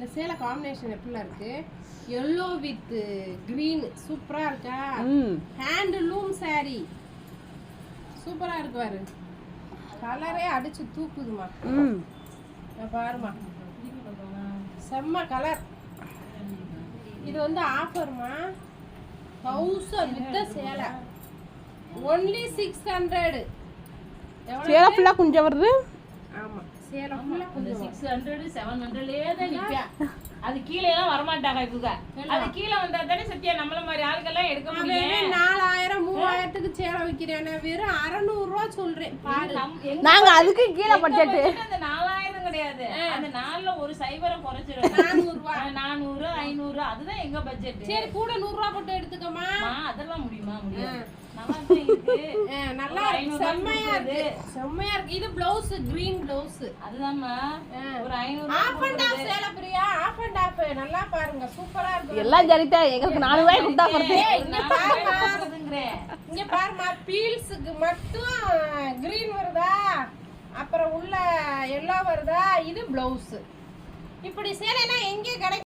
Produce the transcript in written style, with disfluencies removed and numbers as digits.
இந்த சேலை காம்பினேஷன் எப்படிலாம் இருக்கு? எல்லோ வித் கிரீன் சூப்பரா இருக்கா? ஹேண்ட்லூம் saree சூப்பரா இருக்கு பாரு. கலரே அடிச்சு தூக்குதுமா. பாருமா, செம்ம கலர். இது வந்து ஆஃபர்மா, 1000 வித்த சேலை only 600. சேலை ஃபுல்லா குஞ்ச வருது. ஆமா, சேலை ஃபுல்லா குஞ்ச 600 700லே தான் நிப்பா. அது கீழ எல்லாம் வர மாட்டாங்க இவங்க. அது கீழ வந்தா தானே சத்யா நம்மள மாதிரி ஆளுக்கெல்லாம் எடுக்க முடியும். 4000 3000க்கு சேலை விக்கிறேன். வெறும் 600 ரூபாய் சொல்றேன் பாரு. நாங்க அதுக்கு கீழ பட்ஜெட். அந்த 4000 கிடையாது. அந்த 4ல ஒரு சைவரம் குறைச்சிரும். 400 ரூபாய் 400 500 அதுதான் எங்க பட்ஜெட். சரி, கூட 100 ரூபாய் போட்டு எடுத்துக்கமா. அதெல்லாம் முடியுமா? முடியாது. நல்லா இருக்கு. நல்லா இருக்கு. செம்மையா இருக்கு. செம்மையா இருக்கு. இது ப்ளவுஸ் கிரீன் ப்ளவுஸ். அதுதான்மா. ஒரு 500 ஆஃப் அண்ட் ஆஃப் சேலை பிரியா. ஆஃப் அண்ட் ஆஃப் நல்லா பாருங்க, சூப்பரா இருக்கு. எல்லாம் சரிதா. எங்களுக்கு 4 ரூபாய் கொடுத்தா போறது. இங்க பாருமா, பீல்ஸ்க்கு மட்டும் கிரீன் வருதா, அப்புறம் உள்ள எல்லோ வருதா. இது ப்ளவுஸ். இப்படி சேலைனா எங்கே கிடைக்கும்?